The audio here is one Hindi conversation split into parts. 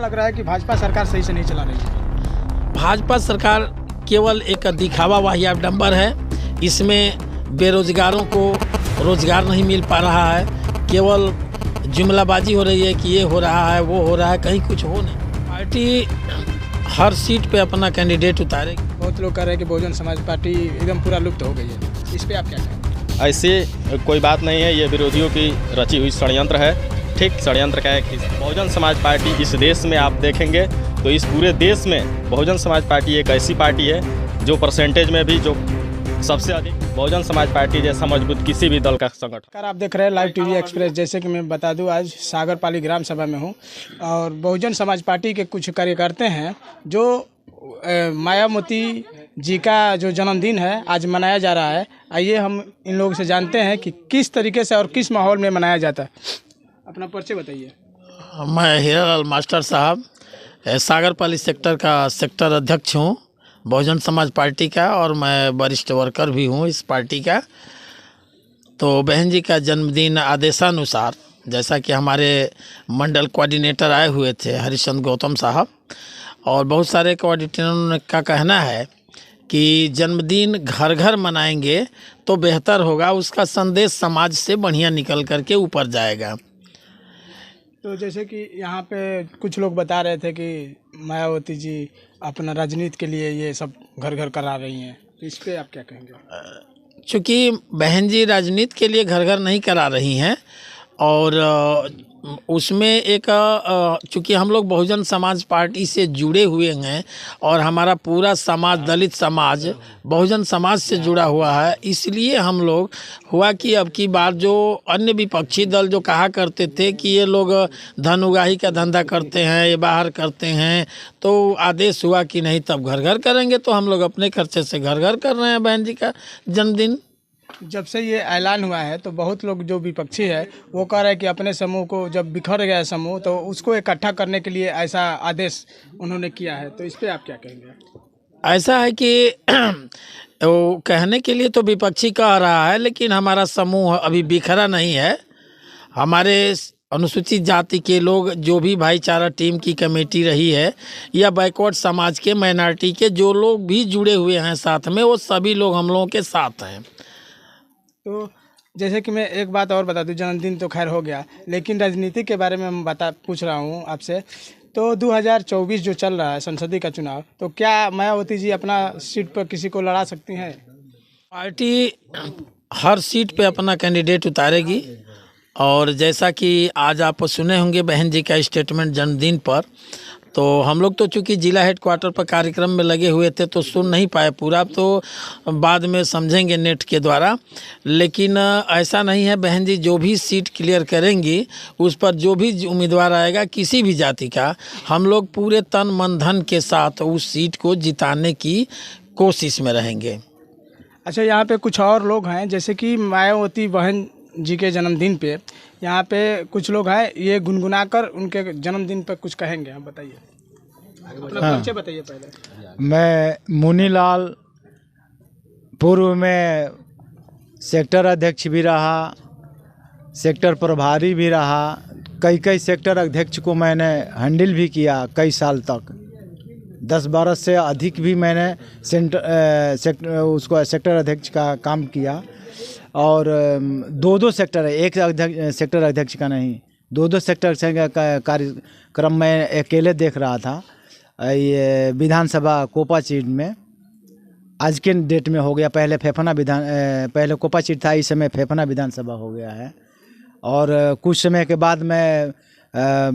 लग रहा है कि भाजपा सरकार सही से नहीं चला रही है? भाजपा सरकार केवल एक दिखावा वाहियात डंबर है। इसमें बेरोजगारों को रोजगार नहीं मिल पा रहा है, केवल जुमलाबाजी हो रही है कि ये हो रहा है वो हो रहा है, कहीं कुछ हो नहीं। पार्टी हर सीट पे अपना कैंडिडेट उतारेगी। बहुत लोग कह रहे हैं कि बहुजन समाज पार्टी एकदम पूरा लुप्त हो गई है, इस पे आप क्या कहेंगे? ऐसी कोई बात नहीं है, ये विरोधियों की रची हुई षड्यंत्र है। ठीक षड्यंत्र का है कि बहुजन समाज पार्टी इस देश में आप देखेंगे तो इस पूरे देश में बहुजन समाज पार्टी एक ऐसी पार्टी है जो परसेंटेज में भी जो सबसे अधिक बहुजन समाज पार्टी जैसा मजबूत किसी भी दल का संगठन। आप देख रहे हैं लाइव टीवी एक्सप्रेस। जैसे कि मैं बता दूं, आज सागरपाली ग्राम सभा में हूं और बहुजन समाज पार्टी के कुछ कार्यकर्ता हैं जो मायावती जी का जो जन्मदिन है आज मनाया जा रहा है। आइए हम इन लोगों से जानते हैं कि किस तरीके से और किस माहौल में मनाया जाता है। अपना परिचय बताइए। मैं हीरालाल मास्टर साहब सागरपाली सेक्टर का सेक्टर अध्यक्ष हूँ बहुजन समाज पार्टी का, और मैं वरिष्ठ वर्कर भी हूँ इस पार्टी का। तो बहन जी का जन्मदिन आदेशानुसार, जैसा कि हमारे मंडल कोऑर्डिनेटर आए हुए थे हरिश्चंद्र गौतम साहब, और बहुत सारे कोऑर्डिनेटरों का कहना है कि जन्मदिन घर घर मनाएंगे तो बेहतर होगा, उसका संदेश समाज से बढ़िया निकल करके ऊपर जाएगा। तो जैसे कि यहाँ पे कुछ लोग बता रहे थे कि मायावती जी अपना राजनीति के लिए ये सब घर घर करा रही हैं, तो इस पे आप क्या कहेंगे? चूँकि बहन जी राजनीति के लिए घर घर नहीं करा रही हैं, और उसमें एक चूँकि हम लोग बहुजन समाज पार्टी से जुड़े हुए हैं और हमारा पूरा समाज दलित समाज बहुजन समाज से जुड़ा हुआ है, इसलिए हम लोग हुआ कि अब की बार जो अन्य विपक्षी दल जो कहा करते थे कि ये लोग धन उगाही का धंधा करते हैं, ये बाहर करते हैं, तो आदेश हुआ कि नहीं तब घर घर करेंगे। तो हम लोग अपने खर्चे से घर घर कर रहे हैं बहन जी का जन्मदिन। जब से ये ऐलान हुआ है तो बहुत लोग जो विपक्षी है वो कह रहे हैं कि अपने समूह को, जब बिखर गया समूह तो उसको इकट्ठा करने के लिए ऐसा आदेश उन्होंने किया है, तो इस पे आप क्या कहेंगे? ऐसा है कि वो कहने के लिए तो विपक्षी कह रहा है, लेकिन हमारा समूह अभी बिखरा नहीं है। हमारे अनुसूचित जाति के लोग जो भी भाईचारा टीम की कमेटी रही है या बैकवर्ड समाज के माइनॉरिटी के जो लोग भी जुड़े हुए हैं साथ में, वो सभी लोग हम लोगों के साथ हैं। तो जैसे कि मैं एक बात और बता दूं, जन्मदिन तो खैर हो गया, लेकिन राजनीति के बारे में मैं पूछ रहा हूं आपसे। तो 2024 जो चल रहा है संसदीय का चुनाव, तो क्या मायावती जी अपना सीट पर किसी को लड़ा सकती हैं? पार्टी हर सीट पे अपना कैंडिडेट उतारेगी, और जैसा कि आज आप सुने होंगे बहन जी का स्टेटमेंट जन्मदिन पर, तो हम लोग तो चूँकि जिला हेडक्वार्टर पर कार्यक्रम में लगे हुए थे तो सुन नहीं पाए पूरा, तो बाद में समझेंगे नेट के द्वारा। लेकिन ऐसा नहीं है, बहन जी जो भी सीट क्लियर करेंगी उस पर जो भी उम्मीदवार आएगा किसी भी जाति का, हम लोग पूरे तन मन धन के साथ उस सीट को जिताने की कोशिश में रहेंगे। अच्छा, यहाँ पे कुछ और लोग हैं, जैसे कि मायावती बहन जी के जन्मदिन पे यहाँ पे कुछ लोग हैं, ये गुनगुनाकर उनके जन्मदिन पर कुछ कहेंगे। आप बताइए, अपना परिचय बताइए पहले। मैं मुनीलाल, पूर्व में सेक्टर अध्यक्ष भी रहा, सेक्टर प्रभारी भी रहा, कई सेक्टर अध्यक्ष को मैंने हैंडल भी किया कई साल तक। 10-12 से अधिक भी मैंने सेक्टर अध्यक्ष का काम किया, और 2 सेक्टर है, एक सेक्टर अध्यक्ष का नहीं, 2 सेक्टर का कार्यक्रम मैं अकेले देख रहा था। ये विधानसभा कोपाचीट में आज के डेट में हो गया, पहले पहले कोपाचीट था, इस समय फेफना विधानसभा हो गया है। और कुछ समय के बाद मैं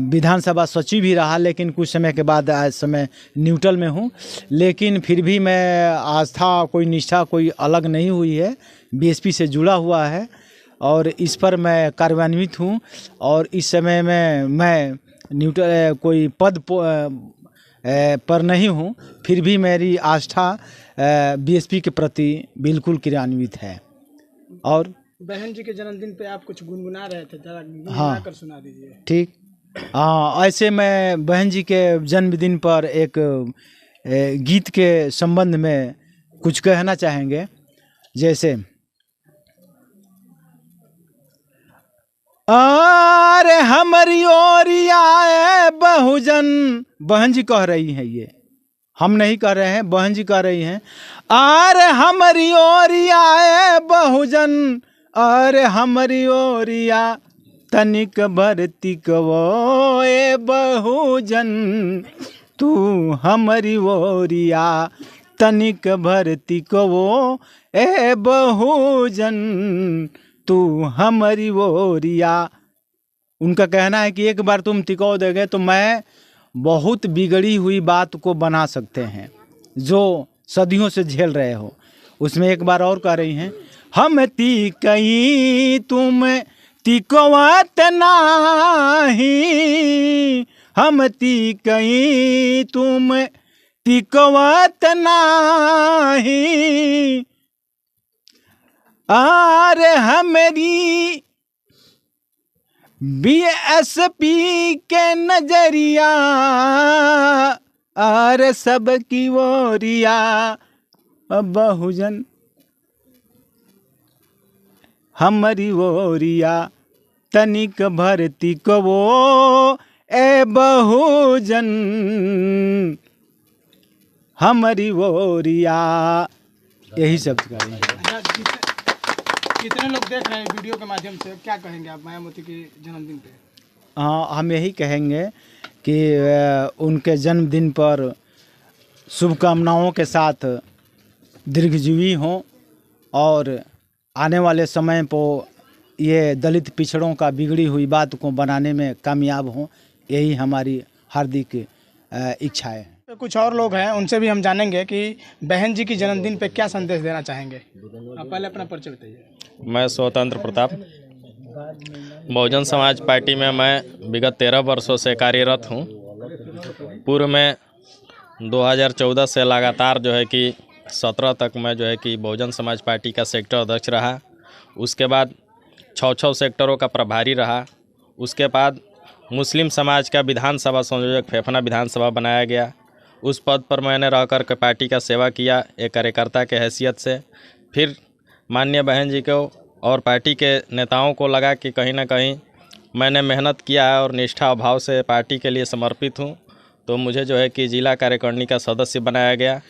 विधानसभा सचिव भी रहा, लेकिन कुछ समय के बाद आज समय न्यूट्रल में हूँ। लेकिन फिर भी मैं आस्था कोई निष्ठा कोई अलग नहीं हुई है, बीएसपी से जुड़ा हुआ है और इस पर मैं कार्यान्वित हूँ। और इस समय में मैं न्यूट्रल कोई पद पर नहीं हूँ, फिर भी मेरी आस्था बीएसपी के प्रति बिल्कुल क्रियान्वित है। और बहन जी के जन्मदिन पे आप कुछ गुनगुना रहे थे, जरा गुनगुना कर सुना दीजिए। ठीक, ऐसे मैं बहन जी के जन्मदिन पर एक गीत के संबंध में कुछ कहना चाहेंगे। जैसे अरे हमारी ओरिया बहुजन, बहन जी कह रही हैं, ये हम नहीं कह रहे हैं, बहन जी कह रही हैं। अरे हमारी ओरिया बहुजन, अरे हमारी ओरिया तनिक भरती कवो ए बहुजन, तू हमारी ओरिया तनिक भरती कवो ए बहुजन, तू हमारी ओरिया। उनका कहना है कि एक बार तुम टिको दोगे तो मैं बहुत बिगड़ी हुई बात को बना सकते हैं जो सदियों से झेल रहे हो। उसमें एक बार और कह रही हैं, हम तीकई तुम तिकोवत नाही, हम तीकई तुम तिकोवत नाही, अरे हमारी बीएसपी के नजरिया, अरे सबकी ओरिया बहुजन, हमारी ओरिया तनिक भरती को वो ए बहुजन, हमारी ओरिया। यही शब्द करेंगे। कितने लोग देख रहे हैं वीडियो के माध्यम से, क्या कहेंगे आप मायावती के जन्मदिन पे? हाँ, हम यही कहेंगे कि उनके जन्मदिन पर शुभकामनाओं के साथ दीर्घजीवी हों और आने वाले समय पर ये दलित पिछड़ों का बिगड़ी हुई बात को बनाने में कामयाब हों, यही हमारी हार्दिक इच्छा है। कुछ और लोग हैं, उनसे भी हम जानेंगे कि बहन जी की जन्मदिन पे क्या संदेश देना चाहेंगे। आप पहले अपना परिचय बताइए। मैं स्वतंत्र प्रताप, बहुजन समाज पार्टी में मैं विगत 13 वर्षों से कार्यरत हूँ। पूर्व में 2014 से लगातार जो है कि 17 तक मैं जो है कि बहुजन समाज पार्टी का सेक्टर अध्यक्ष रहा। उसके बाद 6 सेक्टरों का प्रभारी रहा। उसके बाद मुस्लिम समाज का विधानसभा संयोजक फेफना विधानसभा बनाया गया। उस पद पर मैंने रह कर के पार्टी का सेवा किया एक कार्यकर्ता के हैसियत से। फिर माननीय बहन जी को और पार्टी के नेताओं को लगा कि कहीं ना कहीं मैंने मेहनत किया है और निष्ठा अभाव से पार्टी के लिए समर्पित हूं, तो मुझे जो है कि जिला कार्यकारिणी का सदस्य बनाया गया।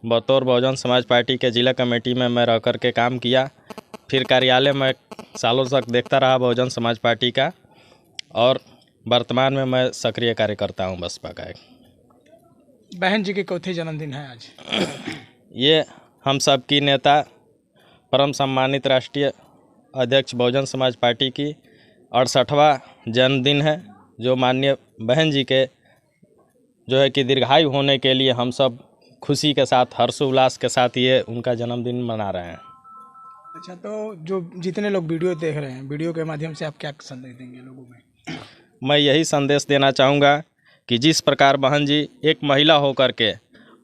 बतौर बहुजन समाज पार्टी के जिला कमेटी में मैं रह कर के काम किया। फिर कार्यालय में सालों तक देखता रहा बहुजन समाज पार्टी का, और वर्तमान में मैं सक्रिय कार्यकर्ता हूं बसपा का। बहन जी के चौथे जन्मदिन है आज। ये हम सब की नेता परम सम्मानित राष्ट्रीय अध्यक्ष बहुजन समाज पार्टी की 68वां जन्मदिन है, जो माननीय बहन जी के जो है कि दीर्घायु होने के लिए हम सब खुशी के साथ हर्षोल्लास के साथ ये उनका जन्मदिन मना रहे हैं। अच्छा, तो जो जितने लोग वीडियो देख रहे हैं, वीडियो के माध्यम से आप क्या संदेश देंगे लोगों में? मैं यही संदेश देना चाहूँगा कि जिस प्रकार बहन जी एक महिला होकर के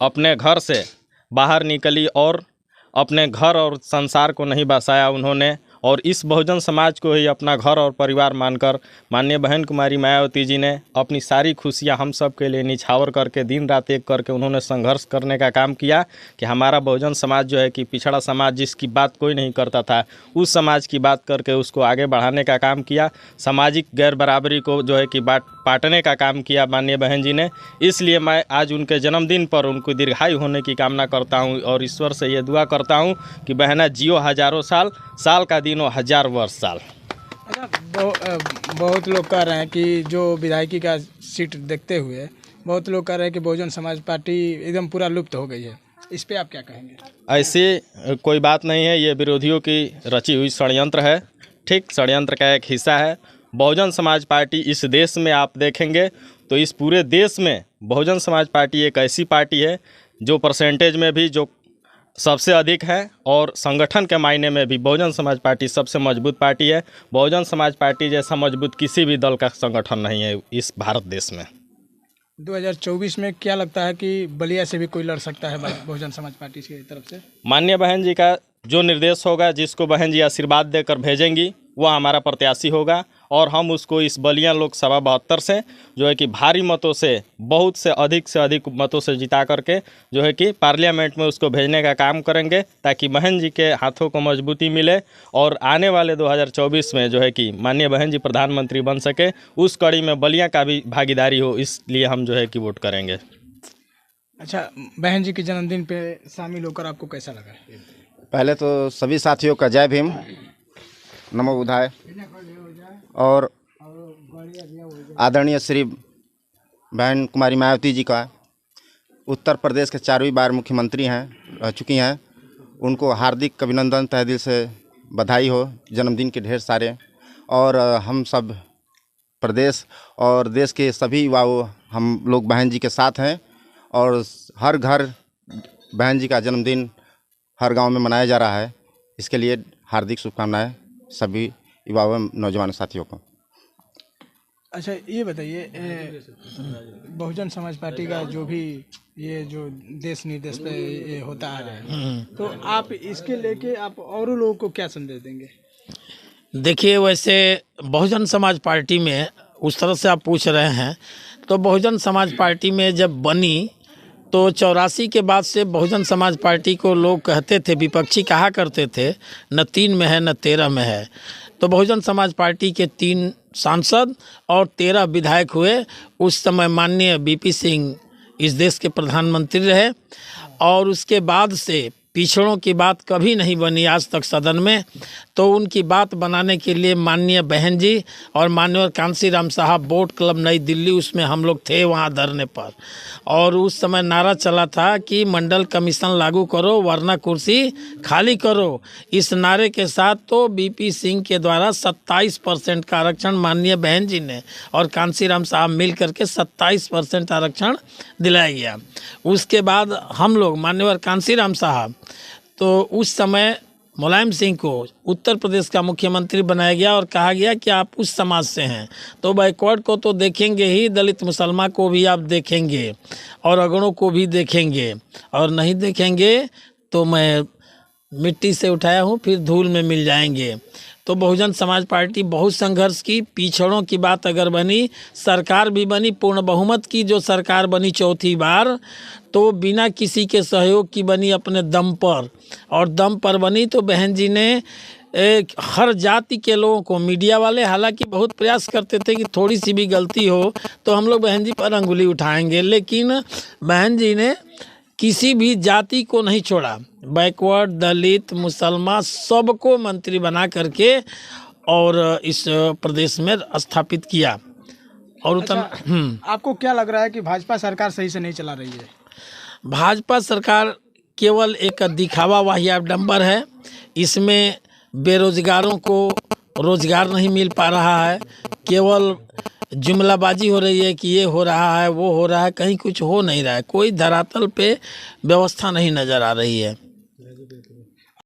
अपने घर से बाहर निकली और अपने घर और संसार को नहीं बसाया उन्होंने, और इस बहुजन समाज को ही अपना घर और परिवार मानकर माननीय बहन कुमारी मायावती जी ने अपनी सारी खुशियां हम सब के लिए निछावर करके दिन रात एक करके उन्होंने संघर्ष करने का काम किया कि हमारा बहुजन समाज जो है कि पिछड़ा समाज जिसकी बात कोई नहीं करता था, उस समाज की बात करके उसको आगे बढ़ाने का काम किया। सामाजिक गैर बराबरी को जो है कि बांटने का काम किया माननीय बहन जी ने। इसलिए मैं आज उनके जन्मदिन पर उनको दीर्घायु होने की कामना करता हूँ और ईश्वर से ये दुआ करता हूँ कि बहना जियो हजारों साल, साल का दिनों 1000 वर्ष साल। अच्छा, बहुत लोग कह रहे हैं कि जो विधायकी का सीट देखते हुए बहुत लोग कह रहे हैं कि बहुजन समाज पार्टी एकदम पूरा लुप्त हो गई है, इस पे आप क्या कहेंगे? ऐसी कोई बात नहीं है, ये विरोधियों की रची हुई षड्यंत्र है। ठीक, षड्यंत्र का एक हिस्सा है। बहुजन समाज पार्टी इस देश में आप देखेंगे तो इस पूरे देश में बहुजन समाज पार्टी एक ऐसी पार्टी है जो परसेंटेज में भी जो सबसे अधिक है और संगठन के मायने में भी बहुजन समाज पार्टी सबसे मजबूत पार्टी है। बहुजन समाज पार्टी जैसा मजबूत किसी भी दल का संगठन नहीं है इस भारत देश में। 2024 में क्या लगता है कि बलिया से भी कोई लड़ सकता है बहुजन समाज पार्टी की तरफ से? माननीय बहन जी का जो निर्देश होगा, जिसको बहन जी आशीर्वाद देकर भेजेंगी, वह हमारा प्रत्याशी होगा और हम उसको इस बलिया लोकसभा 72 से जो है कि भारी मतों से बहुत से अधिक मतों से जिता करके जो है कि पार्लियामेंट में उसको भेजने का काम करेंगे, ताकि बहन जी के हाथों को मजबूती मिले और आने वाले 2024 में जो है कि माननीय बहन जी प्रधानमंत्री बन सके, उस कड़ी में बलिया का भी भागीदारी हो, इसलिए हम जो है कि वोट करेंगे। अच्छा, बहन जी के जन्मदिन पे शामिल होकर आपको कैसा लगा? पहले तो सभी साथियों का जय भीम, नमो बुद्धाय। और आदरणीय श्री बहन कुमारी मायावती जी का उत्तर प्रदेश के 4वीं बार मुख्यमंत्री रह चुकी हैं, उनको हार्दिक अभिनंदन, तहे दिल से बधाई हो जन्मदिन के ढेर सारे। और हम सब प्रदेश और देश के सभी युवाओं, हम लोग बहन जी के साथ हैं और हर घर बहन जी का जन्मदिन हर गांव में मनाया जा रहा है। इसके लिए हार्दिक शुभकामनाएं सभी युवाओं नौजवान साथियों को। अच्छा, ये बताइए, बहुजन समाज पार्टी का जो भी ये जो देश निर्देश पे ये होता है, तो आप इसके लेके आप और लोगों को क्या संदेश देंगे? देखिए, वैसे बहुजन समाज पार्टी में उस तरह से आप पूछ रहे हैं, तो बहुजन समाज पार्टी में जब बनी तो 84 के बाद से बहुजन समाज पार्टी को लोग कहते थे, विपक्षी कहा करते थे, न 3 में है न 13 में है। तो बहुजन समाज पार्टी के 3 सांसद और 13 विधायक हुए। उस समय माननीय बीपी सिंह इस देश के प्रधानमंत्री रहे और उसके बाद से पिछड़ों की बात कभी नहीं बनी आज तक सदन में। तो उनकी बात बनाने के लिए माननीय बहन जी और माननीय कांसीराम साहब बोट क्लब नई दिल्ली, उसमें हम लोग थे वहाँ धरने पर, और उस समय नारा चला था कि मंडल कमीशन लागू करो वरना कुर्सी खाली करो। इस नारे के साथ तो बीपी सिंह के द्वारा 27% का आरक्षण माननीय बहन जी ने और कांसीराम साहब मिल करके 27% आरक्षण दिलाया गया। उसके बाद हम लोग माननीय कांसीराम साहब, तो उस समय मुलायम सिंह को उत्तर प्रदेश का मुख्यमंत्री बनाया गया और कहा गया कि आप उस समाज से हैं, तो बैकवर्ड को तो देखेंगे ही, दलित मुसलमान को भी आप देखेंगे और अगड़ों को भी देखेंगे, और नहीं देखेंगे तो मैं मिट्टी से उठाया हूँ फिर धूल में मिल जाएंगे। तो बहुजन समाज पार्टी बहुत संघर्ष की, पिछड़ों की बात अगर बनी, सरकार भी बनी, पूर्ण बहुमत की जो सरकार बनी 4थी बार, तो बिना किसी के सहयोग की बनी, अपने दम पर, और दम पर बनी। तो बहन जी ने हर जाति के लोगों को, मीडिया वाले हालांकि बहुत प्रयास करते थे कि थोड़ी सी भी गलती हो तो हम लोग बहन जी पर अंगुली उठाएंगे, लेकिन बहन जी ने किसी भी जाति को नहीं छोड़ा, बैकवर्ड, दलित, मुसलमान सबको मंत्री बना करके और इस प्रदेश में स्थापित किया। और आपको क्या लग रहा है कि भाजपा सरकार सही से नहीं चला रही है? भाजपा सरकार केवल एक दिखावा वाहियाडंबर है। इसमें बेरोजगारों को रोजगार नहीं मिल पा रहा है, केवल जुमलाबाजी हो रही है कि ये हो रहा है वो हो रहा है, कहीं कुछ हो नहीं रहा है, कोई धरातल पे व्यवस्था नहीं नज़र आ रही है।